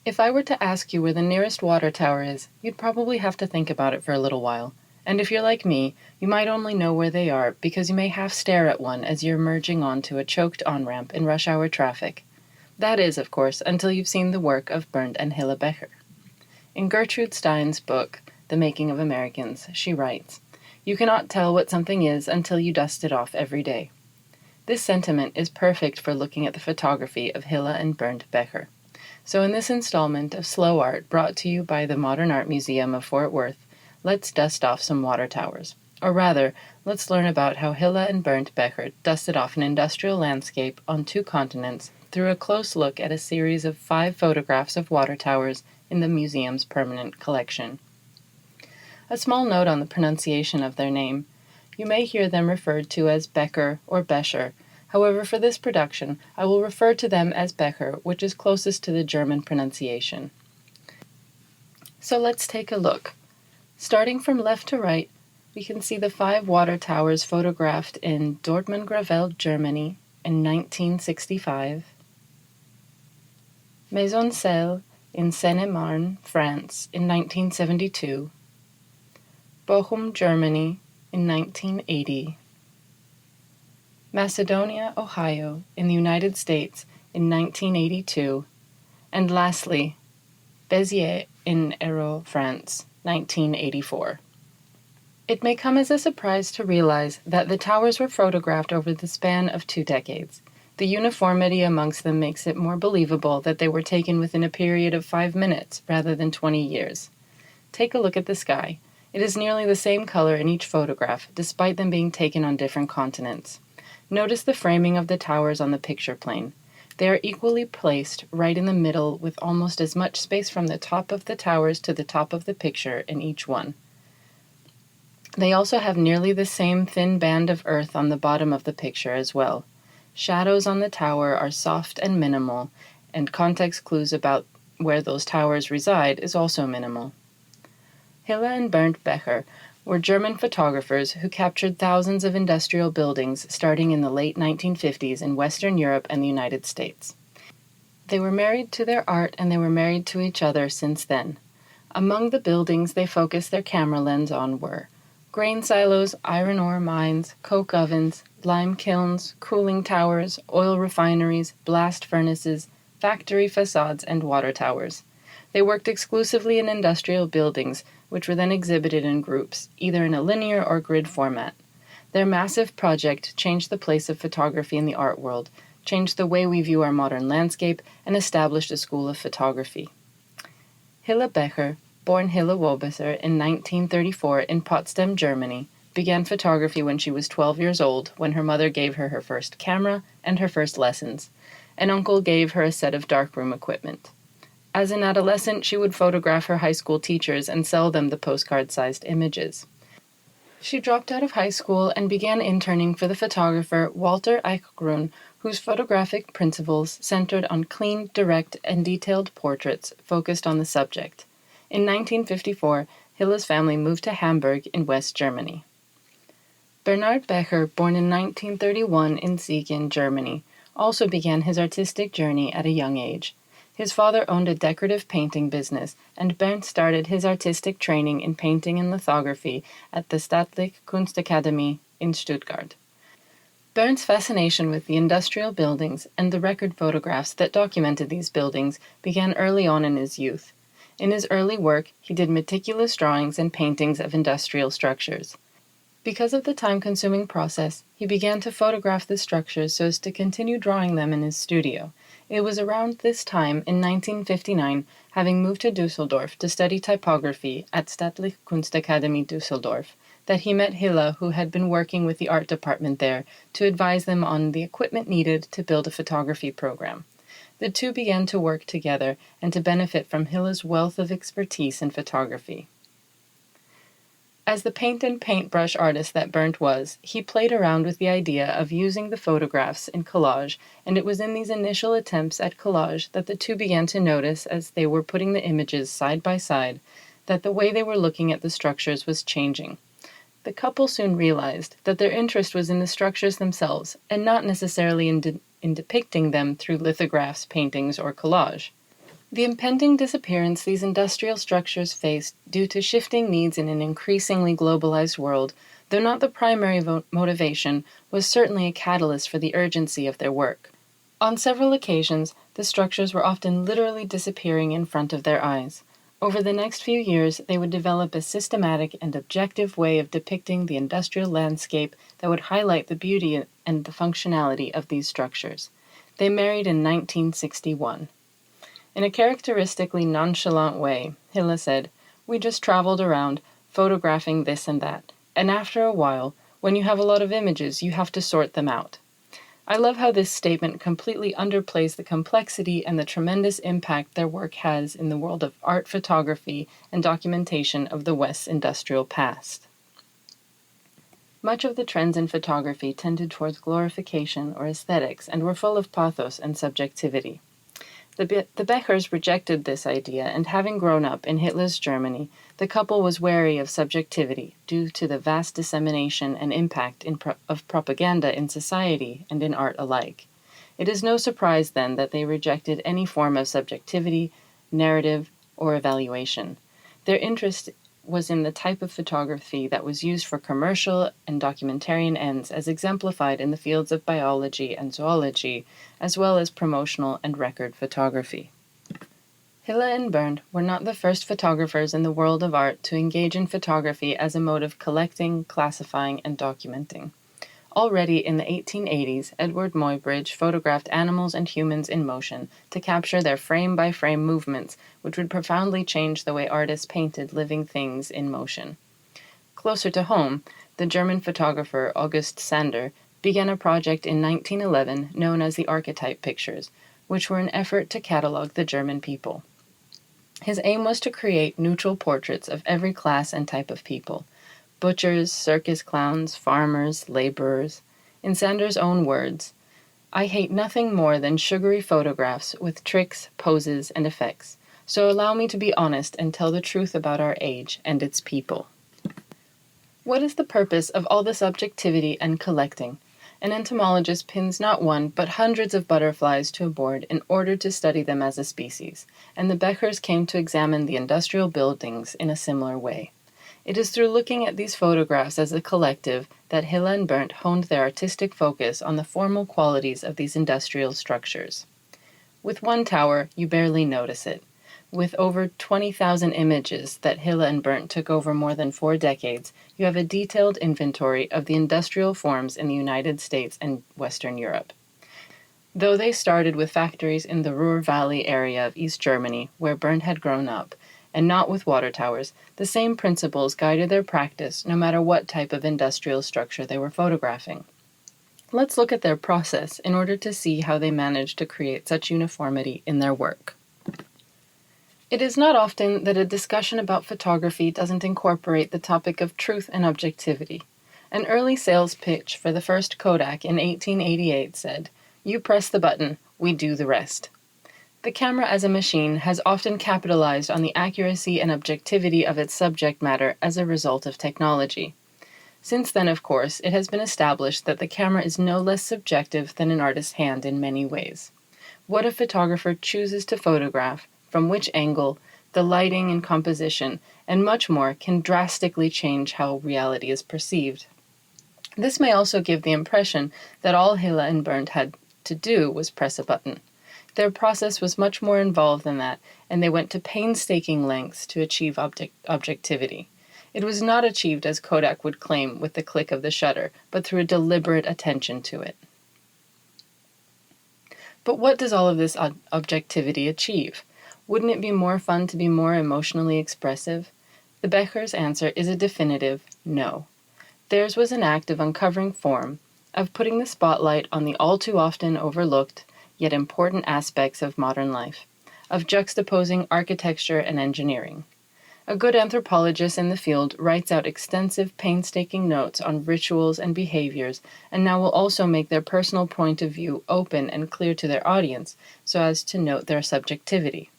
If I were to ask you where the nearest water tower is, you'd probably have to think about it for a little while. And if you're like me, you might only know where they are because you may half stare at one as you're merging onto a choked on-ramp in rush hour traffic. That is, of course, until you've seen the work of Bernd and Hilla Becher. In Gertrude Stein's book, The Making of Americans, she writes, "You cannot tell what something is until you dust it off every day." This sentiment is perfect for looking at the photography of Hilla and Bernd Becher. So in this installment of Slow Art brought to you by the Modern Art Museum of Fort Worth, let's dust off some water towers. Or rather, let's learn about how Hilla and Bernd Becher dusted off an industrial landscape on 2 continents through a close look at a series of 5 photographs of water towers in the museum's permanent collection. A small note on the pronunciation of their name. You may hear them referred to as Becher or Becher. However, for this production, I will refer to them as Becher, which is closest to the German pronunciation. So let's take a look. Starting from left to right, we can see the 5 water towers photographed in Dortmund-Gravelle, Germany in 1965, Maisoncelles in Seine-et-Marne, France in 1972, Bochum, Germany in 1980, Macedonia, Ohio in the United States in 1982, and lastly, Béziers in Hérault, France, 1984. It may come as a surprise to realize that the towers were photographed over the span of 2 decades. The uniformity amongst them makes it more believable that they were taken within a period of 5 minutes rather than 20 years. Take a look at the sky. It is nearly the same color in each photograph, despite them being taken on different continents. Notice the framing of the towers on the picture plane. They are equally placed right in the middle with almost as much space from the top of the towers to the top of the picture in each one. They also have nearly the same thin band of earth on the bottom of the picture as well. Shadows on the tower are soft and minimal, and context clues about where those towers reside is also minimal. Hilla and Bernd Becher were German photographers who captured thousands of industrial buildings starting in the late 1950s in Western Europe and the United States. They were married to their art and they were married to each other since then. Among the buildings they focused their camera lens on were grain silos, iron ore mines, coke ovens, lime kilns, cooling towers, oil refineries, blast furnaces, factory facades, and water towers. They worked exclusively in industrial buildings, which were then exhibited in groups, either in a linear or grid format. Their massive project changed the place of photography in the art world, changed the way we view our modern landscape, and established a school of photography. Hilla Becher, born Hilla Wobeser in 1934 in Potsdam, Germany, began photography when she was 12 years old, when her mother gave her her first camera and her first lessons. An uncle gave her a set of darkroom equipment. As an adolescent, she would photograph her high school teachers and sell them the postcard-sized images. She dropped out of high school and began interning for the photographer Walter Eichgrun, whose photographic principles centered on clean, direct, and detailed portraits focused on the subject. In 1954, Hilla's family moved to Hamburg in West Germany. Bernhard Becher, born in 1931 in Siegen, Germany, also began his artistic journey at a young age. His father owned a decorative painting business, and Bernd started his artistic training in painting and lithography at the Staatliche Kunstakademie in Stuttgart. Bernd's fascination with the industrial buildings and the record photographs that documented these buildings began early on in his youth. In his early work, he did meticulous drawings and paintings of industrial structures. Because of the time-consuming process, he began to photograph the structures so as to continue drawing them in his studio. It was around this time, in 1959, having moved to Düsseldorf to study typography at Staatliche Kunstakademie Düsseldorf, that he met Hilla, who had been working with the art department there, to advise them on the equipment needed to build a photography program. The two began to work together and to benefit from Hilla's wealth of expertise in photography. As the paint and paintbrush artist that Bernd was, he played around with the idea of using the photographs in collage, and it was in these initial attempts at collage that the two began to notice, as they were putting the images side by side, that the way they were looking at the structures was changing. The couple soon realized that their interest was in the structures themselves, and not necessarily in depicting them through lithographs, paintings, or collage. The impending disappearance these industrial structures faced due to shifting needs in an increasingly globalized world, though not the primary motivation, was certainly a catalyst for the urgency of their work. On several occasions, the structures were often literally disappearing in front of their eyes. Over the next few years, they would develop a systematic and objective way of depicting the industrial landscape that would highlight the beauty and the functionality of these structures. They married in 1961. In a characteristically nonchalant way, Hilla said, "We just traveled around, photographing this and that, and after a while, when you have a lot of images, you have to sort them out." I love how this statement completely underplays the complexity and the tremendous impact their work has in the world of art photography and documentation of the West's industrial past. Much of the trends in photography tended towards glorification or aesthetics and were full of pathos and subjectivity. The Bechers rejected this idea, and having grown up in Hitler's Germany, the couple was wary of subjectivity due to the vast dissemination and impact of propaganda in society and in art alike. It is no surprise, then, that they rejected any form of subjectivity, narrative, or evaluation. Their interest was in the type of photography that was used for commercial and documentarian ends, as exemplified in the fields of biology and zoology, as well as promotional and record photography. Hilla and Bernd were not the first photographers in the world of art to engage in photography as a mode of collecting, classifying, and documenting. Already in the 1880s, Edward Muybridge photographed animals and humans in motion to capture their frame-by-frame movements, which would profoundly change the way artists painted living things in motion. Closer to home, the German photographer August Sander began a project in 1911 known as the Archetype Pictures, which were an effort to catalog the German people. His aim was to create neutral portraits of every class and type of people: butchers, circus clowns, farmers, laborers. In Sander's own words, "I hate nothing more than sugary photographs with tricks, poses, and effects, so allow me to be honest and tell the truth about our age and its people." What is the purpose of all this objectivity and collecting? An entomologist pins not one, but hundreds of butterflies to a board in order to study them as a species, and the Bechers came to examine the industrial buildings in a similar way. It is through looking at these photographs as a collective that Hilla and Bernd honed their artistic focus on the formal qualities of these industrial structures. With one tower, you barely notice it. With over 20,000 images that Hilla and Bernd took over more than 4 decades, you have a detailed inventory of the industrial forms in the United States and Western Europe. Though they started with factories in the Ruhr Valley area of East Germany, where Bernd had grown up, and not with water towers, the same principles guided their practice no matter what type of industrial structure they were photographing. Let's look at their process in order to see how they managed to create such uniformity in their work. It is not often that a discussion about photography doesn't incorporate the topic of truth and objectivity. An early sales pitch for the first Kodak in 1888 said, "You press the button, we do the rest." The camera as a machine has often capitalized on the accuracy and objectivity of its subject matter as a result of technology. Since then, of course, it has been established that the camera is no less subjective than an artist's hand in many ways. What a photographer chooses to photograph, from which angle, the lighting and composition, and much more can drastically change how reality is perceived. This may also give the impression that all Hilla and Bernd had to do was press a button. Their process was much more involved than that, and they went to painstaking lengths to achieve objectivity. It was not achieved, as Kodak would claim, with the click of the shutter, but through a deliberate attention to it. But what does all of this objectivity achieve? Wouldn't it be more fun to be more emotionally expressive? The Bechers' answer is a definitive no. Theirs was an act of uncovering form, of putting the spotlight on the all too often overlooked, yet important aspects of modern life, of juxtaposing architecture and engineering. A good anthropologist in the field writes out extensive, painstaking notes on rituals and behaviors, and now will also make their personal point of view open and clear to their audience, so as to note their subjectivity.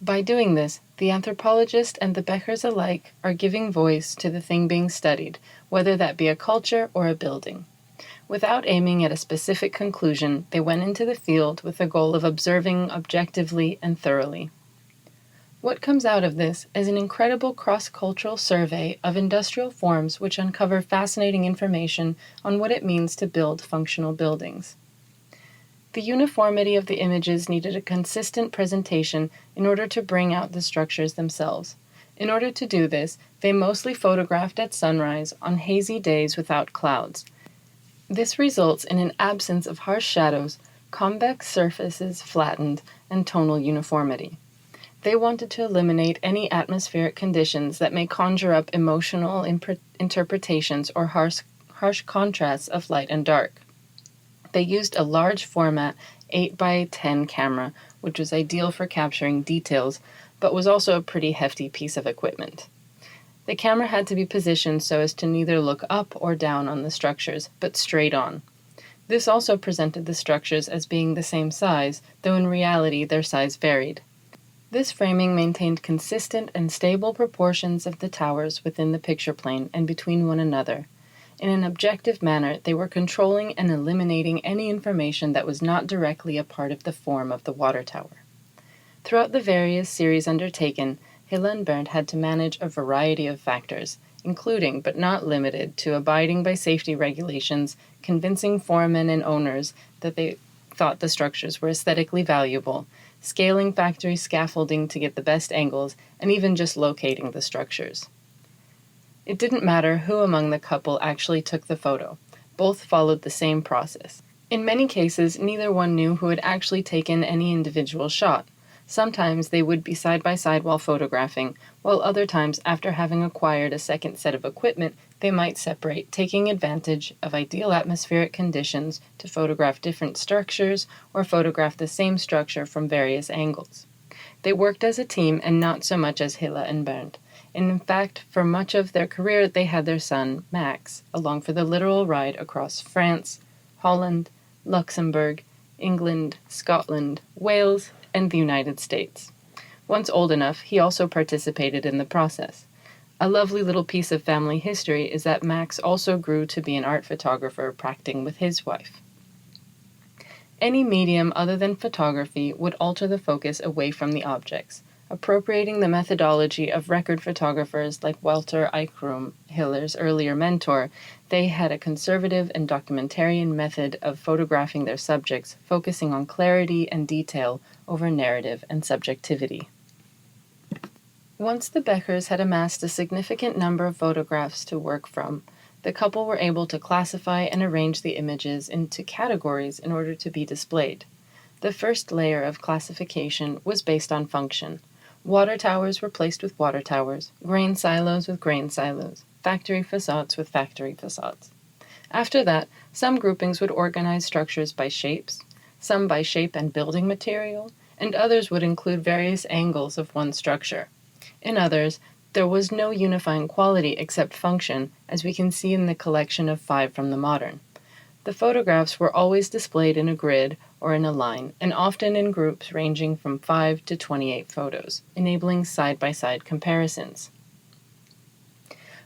By doing this, the anthropologist and the Bechers alike are giving voice to the thing being studied, whether that be a culture or a building. Without aiming at a specific conclusion, they went into the field with the goal of observing objectively and thoroughly. What comes out of this is an incredible cross-cultural survey of industrial forms which uncover fascinating information on what it means to build functional buildings. The uniformity of the images needed a consistent presentation in order to bring out the structures themselves. In order to do this, they mostly photographed at sunrise on hazy days without clouds. This results in an absence of harsh shadows, convex surfaces flattened, and tonal uniformity. They wanted to eliminate any atmospheric conditions that may conjure up emotional interpretations or harsh contrasts of light and dark. They used a large format 8x10 camera, which was ideal for capturing details, but was also a pretty hefty piece of equipment. The camera had to be positioned so as to neither look up or down on the structures, but straight on. This also presented the structures as being the same size, though in reality their size varied. This framing maintained consistent and stable proportions of the towers within the picture plane and between one another. In an objective manner, they were controlling and eliminating any information that was not directly a part of the form of the water tower. Throughout the various series undertaken, Hilla and Bernd had to manage a variety of factors, including but not limited to abiding by safety regulations, convincing foremen and owners that they thought the structures were aesthetically valuable, scaling factory scaffolding to get the best angles, and even just locating the structures. It didn't matter who among the couple actually took the photo. Both followed the same process. In many cases, neither one knew who had actually taken any individual shot. Sometimes they would be side by side while photographing, while other times, after having acquired a second set of equipment, they might separate, taking advantage of ideal atmospheric conditions to photograph different structures or photograph the same structure from various angles. They worked as a team and not so much as Hilla and Bernd. And in fact, for much of their career, they had their son, Max, along for the literal ride across France, Holland, Luxembourg, England, Scotland, Wales, and the United States. Once old enough, he also participated in the process. A lovely little piece of family history is that Max also grew to be an art photographer practicing with his wife. Any medium other than photography would alter the focus away from the objects. Appropriating the methodology of record photographers like Walter Eichrum, Hiller's earlier mentor, they had a conservative and documentarian method of photographing their subjects, focusing on clarity and detail over narrative and subjectivity. Once the Bechers had amassed a significant number of photographs to work from, the couple were able to classify and arrange the images into categories in order to be displayed. The first layer of classification was based on function. Water towers were placed with water towers, grain silos with grain silos, factory facades with factory facades. After that, some groupings would organize structures by shapes, some by shape and building material, and others would include various angles of one structure. In others, there was no unifying quality except function, as we can see in the collection of 5 from the modern. The photographs were always displayed in a grid or in a line, and often in groups ranging from 5 to 28 photos, enabling side-by-side comparisons.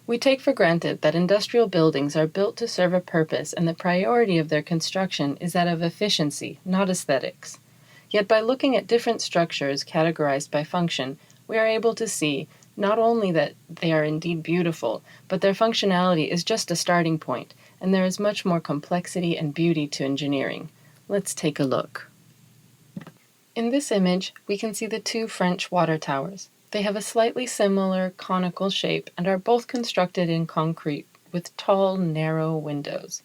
We take for granted that industrial buildings are built to serve a purpose, and the priority of their construction is that of efficiency, not aesthetics. Yet by looking at different structures categorized by function, we are able to see not only that they are indeed beautiful, but their functionality is just a starting point, and there is much more complexity and beauty to engineering. Let's take a look. In this image, we can see the 2 French water towers. They have a slightly similar conical shape and are both constructed in concrete with tall, narrow windows.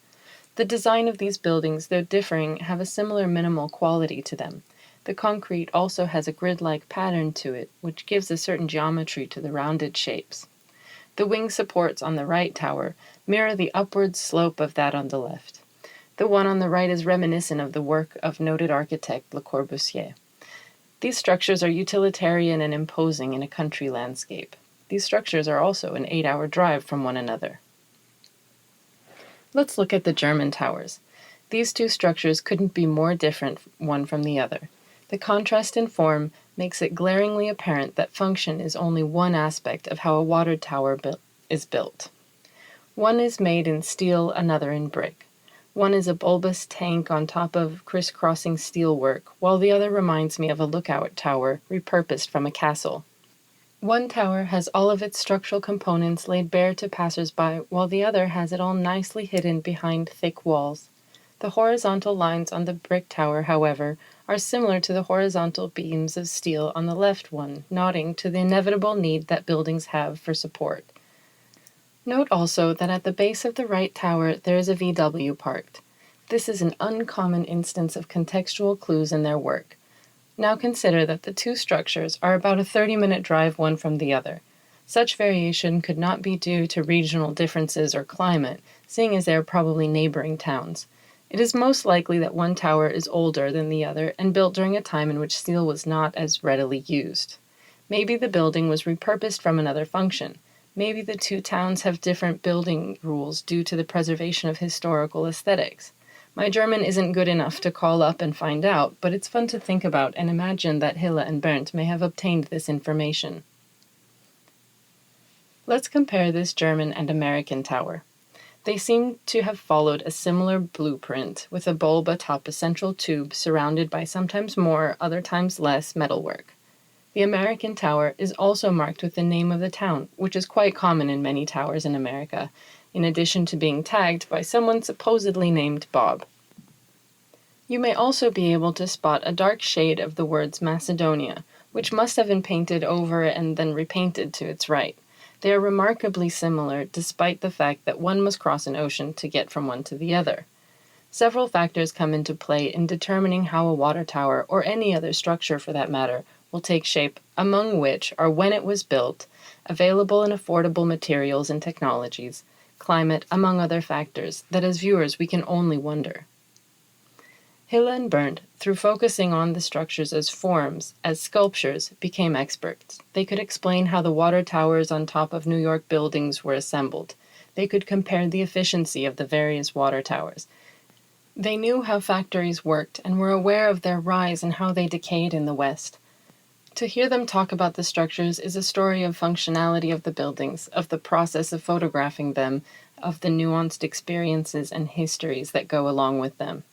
The design of these buildings, though differing, have a similar minimal quality to them. The concrete also has a grid-like pattern to it, which gives a certain geometry to the rounded shapes. The wing supports on the right tower mirror the upward slope of that on the left. The one on the right is reminiscent of the work of noted architect Le Corbusier. These structures are utilitarian and imposing in a country landscape. These structures are also an 8-hour drive from one another. Let's look at the German towers. These 2 structures couldn't be more different one from the other. The contrast in form makes it glaringly apparent that function is only one aspect of how a water tower is built. One is made in steel, another in brick. One is a bulbous tank on top of crisscrossing steelwork, while the other reminds me of a lookout tower repurposed from a castle. One tower has all of its structural components laid bare to passers-by, while the other has it all nicely hidden behind thick walls. The horizontal lines on the brick tower, however, are similar to the horizontal beams of steel on the left one, nodding to the inevitable need that buildings have for support. Note also that at the base of the right tower there is a VW parked. This is an uncommon instance of contextual clues in their work. Now consider that the two structures are about a 30-minute drive one from the other. Such variation could not be due to regional differences or climate, seeing as they are probably neighboring towns. It is most likely that one tower is older than the other and built during a time in which steel was not as readily used. Maybe the building was repurposed from another function. Maybe the two towns have different building rules due to the preservation of historical aesthetics. My German isn't good enough to call up and find out, but it's fun to think about and imagine that Hilla and Bernd may have obtained this information. Let's compare this German and American tower. They seem to have followed a similar blueprint, with a bulb atop a central tube surrounded by sometimes more, other times less metalwork. The American tower is also marked with the name of the town, which is quite common in many towers in America, in addition to being tagged by someone supposedly named Bob. You may also be able to spot a dark shade of the words Macedonia, which must have been painted over and then repainted to its right. They are remarkably similar, despite the fact that one must cross an ocean to get from one to the other. Several factors come into play in determining how a water tower, or any other structure for that matter, will take shape, among which are when it was built, available and affordable materials and technologies, climate, among other factors, that as viewers we can only wonder. Hilla and Bernd, through focusing on the structures as forms, as sculptures, became experts. They could explain how the water towers on top of New York buildings were assembled. They could compare the efficiency of the various water towers. They knew how factories worked and were aware of their rise and how they decayed in the West. To hear them talk about the structures is a story of functionality of the buildings, of the process of photographing them, of the nuanced experiences and histories that go along with them.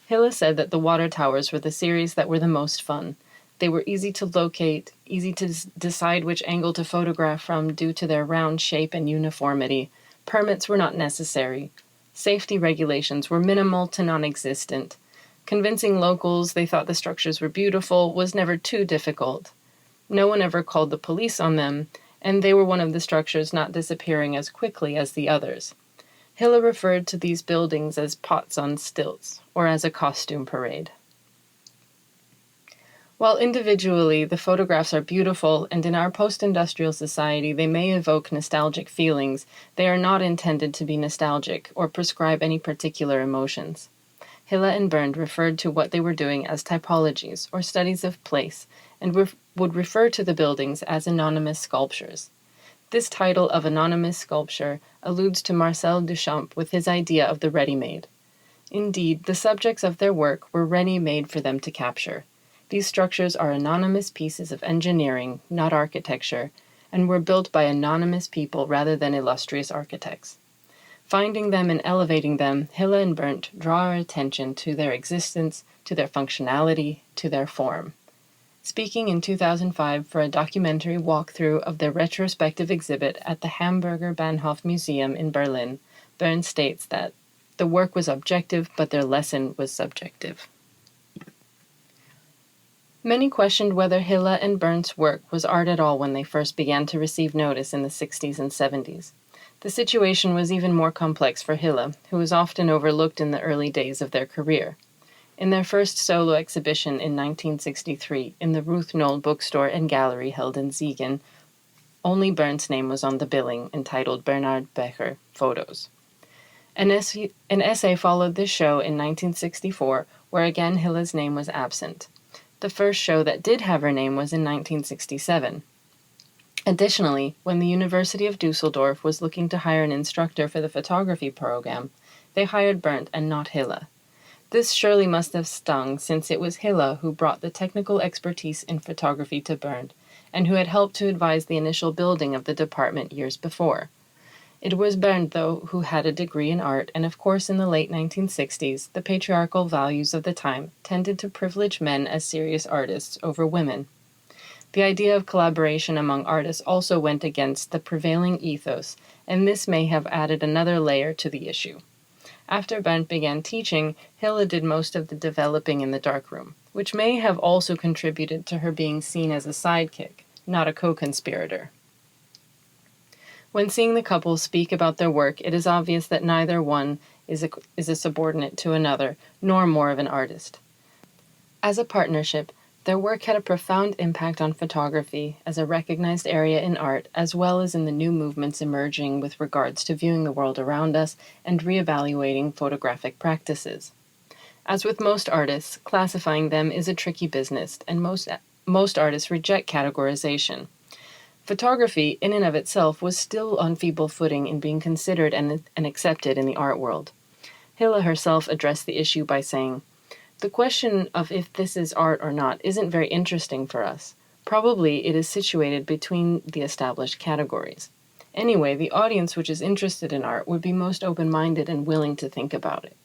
Hilla said that the water towers were the series that were the most fun. They were easy to locate, easy to decide which angle to photograph from due to their round shape and uniformity. Permits were not necessary. Safety regulations were minimal to non-existent. Convincing locals they thought the structures were beautiful was never too difficult. No one ever called the police on them, and they were one of the structures not disappearing as quickly as the others. Hilla referred to these buildings as pots on stilts, or as a costume parade. While individually the photographs are beautiful, and in our post-industrial society they may evoke nostalgic feelings, they are not intended to be nostalgic or prescribe any particular emotions. Hilla and Bernd referred to what they were doing as typologies, or studies of place, and would refer to the buildings as anonymous sculptures. This title of anonymous sculpture alludes to Marcel Duchamp with his idea of the ready-made. Indeed, the subjects of their work were ready-made for them to capture. These structures are anonymous pieces of engineering, not architecture, and were built by anonymous people rather than illustrious architects. Finding them and elevating them, Hilla and Bernd draw our attention to their existence, to their functionality, to their form. Speaking in 2005 for a documentary walkthrough of their retrospective exhibit at the Hamburger Bahnhof Museum in Berlin, Bernd states that the work was objective, but their lesson was subjective. Many questioned whether Hilla and Bernd's work was art at all when they first began to receive notice in the 60s and 70s. The situation was even more complex for Hilla, who was often overlooked in the early days of their career. In their first solo exhibition in 1963 in the Ruth Knoll bookstore and gallery held in Siegen, only Bernd's name was on the billing, entitled Bernard Becher Photos. An essay followed this show in 1964, where again Hilla's name was absent. The first show that did have her name was in 1967. Additionally, when the University of Dusseldorf was looking to hire an instructor for the photography program, they hired Bernd and not Hilla. This surely must have stung, since it was Hilla who brought the technical expertise in photography to Bernd, and who had helped to advise the initial building of the department years before. It was Bernd, though, who had a degree in art, and of course in the late 1960s, the patriarchal values of the time tended to privilege men as serious artists over women. The idea of collaboration among artists also went against the prevailing ethos, and this may have added another layer to the issue. After Bernd began teaching, Hilla did most of the developing in the darkroom, which may have also contributed to her being seen as a sidekick, not a co-conspirator. When seeing the couple speak about their work, it is obvious that neither one is a subordinate to another, nor more of an artist. As a partnership, their work had a profound impact on photography as a recognized area in art, as well as in the new movements emerging with regards to viewing the world around us and reevaluating photographic practices. As with most artists, classifying them is a tricky business, and most artists reject categorization. Photography, in and of itself, was still on feeble footing in being considered and accepted in the art world. Hilla herself addressed the issue by saying, "The question of if this is art or not isn't very interesting for us. Probably it is situated between the established categories. Anyway, the audience which is interested in art would be most open-minded and willing to think about it."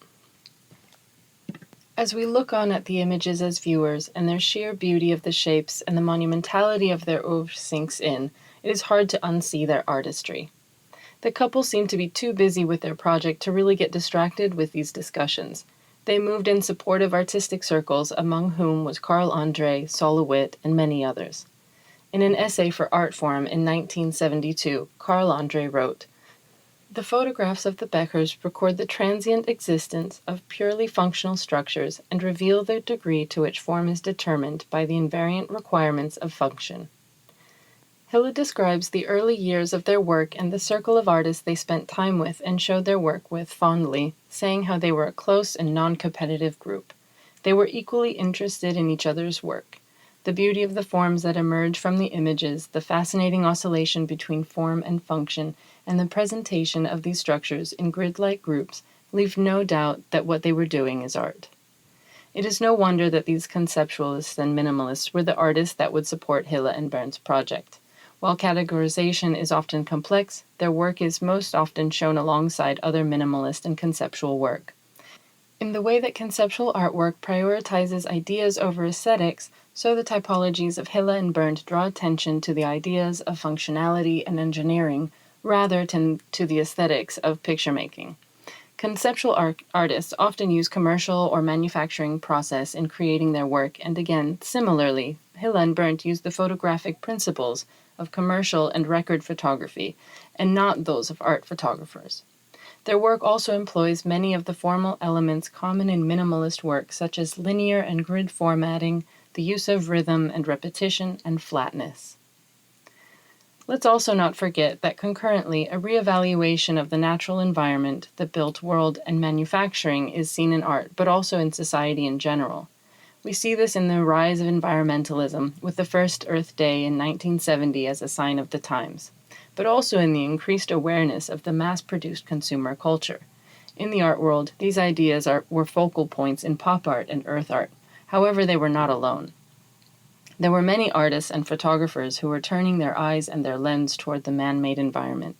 As we look on at the images as viewers, and their sheer beauty of the shapes and the monumentality of their oeuvre sinks in, it is hard to unsee their artistry. The couple seemed to be too busy with their project to really get distracted with these discussions. They moved in supportive artistic circles, among whom was Carl Andre, Sol LeWitt, and many others. In an essay for Art Forum in 1972, Carl Andre wrote, "The photographs of the Bechers record the transient existence of purely functional structures and reveal the degree to which form is determined by the invariant requirements of function." Hilla describes the early years of their work and the circle of artists they spent time with and showed their work with fondly, saying how they were a close and non-competitive group. They were equally interested in each other's work. The beauty of the forms that emerge from the images, the fascinating oscillation between form and function, and the presentation of these structures in grid-like groups leave no doubt that what they were doing is art. It is no wonder that these conceptualists and minimalists were the artists that would support Hilla and Bernd's project. While categorization is often complex, their work is most often shown alongside other minimalist and conceptual work. In the way that conceptual artwork prioritizes ideas over aesthetics, so the typologies of Hilla and Bernd draw attention to the ideas of functionality and engineering rather than to the aesthetics of picture-making. Conceptual artists often use commercial or manufacturing process in creating their work, and again, similarly, Hilla and Bernd use the photographic principles of commercial and record photography, and not those of art photographers. Their work also employs many of the formal elements common in minimalist work, such as linear and grid formatting, the use of rhythm and repetition, and flatness. Let's also not forget that concurrently, a reevaluation of the natural environment, the built world, and manufacturing is seen in art, but also in society in general. We see this in the rise of environmentalism, with the first Earth Day in 1970 as a sign of the times, but also in the increased awareness of the mass-produced consumer culture. In the art world, these ideas were focal points in pop art and earth art. However, they were not alone. There were many artists and photographers who were turning their eyes and their lens toward the man-made environment.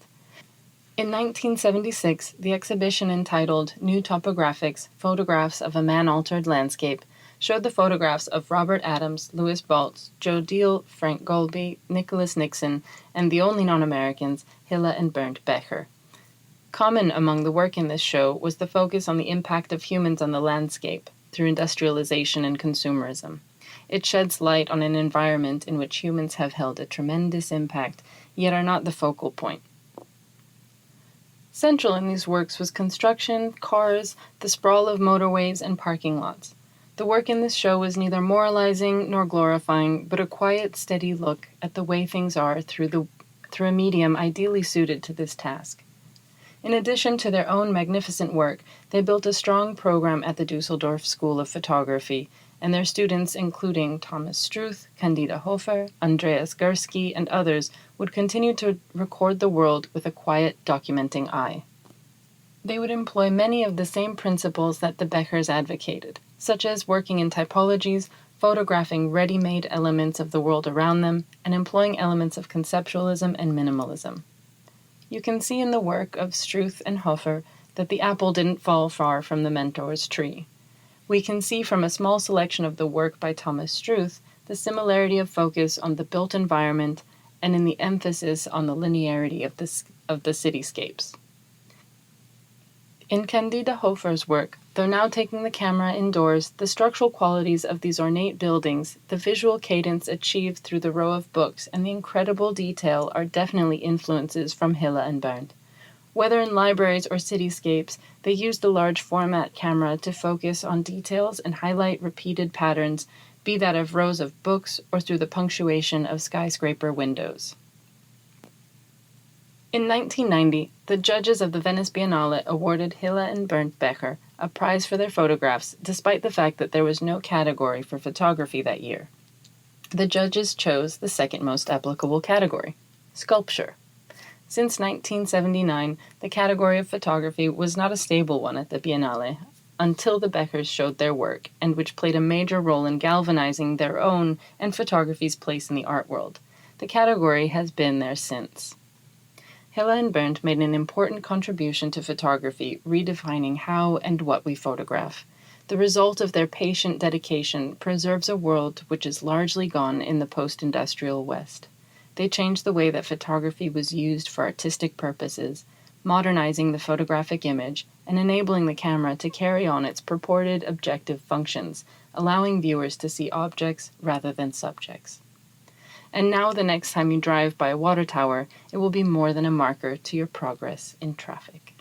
In 1976, the exhibition entitled New Topographics, Photographs of a Man-Altered Landscape showed the photographs of Robert Adams, Louis Baltz, Joe Diehl, Frank Golby, Nicholas Nixon, and the only non-Americans, Hilla and Bernd Becher. Common among the work in this show was the focus on the impact of humans on the landscape through industrialization and consumerism. It sheds light on an environment in which humans have held a tremendous impact, yet are not the focal point. Central in these works was construction, cars, the sprawl of motorways, and parking lots. The work in this show was neither moralizing nor glorifying, but a quiet, steady look at the way things are through a medium ideally suited to this task. In addition to their own magnificent work, they built a strong program at the Dusseldorf School of Photography, and their students, including Thomas Struth, Candida Hofer, Andreas Gursky, and others, would continue to record the world with a quiet, documenting eye. They would employ many of the same principles that the Bechers advocated, such as working in typologies, photographing ready-made elements of the world around them, and employing elements of conceptualism and minimalism. You can see in the work of Struth and Hofer that the apple didn't fall far from the mentor's tree. We can see from a small selection of the work by Thomas Struth the similarity of focus on the built environment, and in the emphasis on the linearity of the cityscapes. In Candida Hofer's work, though now taking the camera indoors, the structural qualities of these ornate buildings, the visual cadence achieved through the row of books, and the incredible detail are definitely influences from Hilla and Bernd. Whether in libraries or cityscapes, they use the large format camera to focus on details and highlight repeated patterns, be that of rows of books or through the punctuation of skyscraper windows. In 1990, the judges of the Venice Biennale awarded Hilla and Bernd Becher a prize for their photographs, despite the fact that there was no category for photography that year. The judges chose the second most applicable category, sculpture. Since 1979, the category of photography was not a stable one at the Biennale, until the Bechers showed their work, and which played a major role in galvanizing their own and photography's place in the art world. The category has been there since. Hilla and Bernd made an important contribution to photography, redefining how and what we photograph. The result of their patient dedication preserves a world which is largely gone in the post-industrial West. They changed the way that photography was used for artistic purposes, modernizing the photographic image and enabling the camera to carry on its purported objective functions, allowing viewers to see objects rather than subjects. And now the next time you drive by a water tower, it will be more than a marker to your progress in traffic.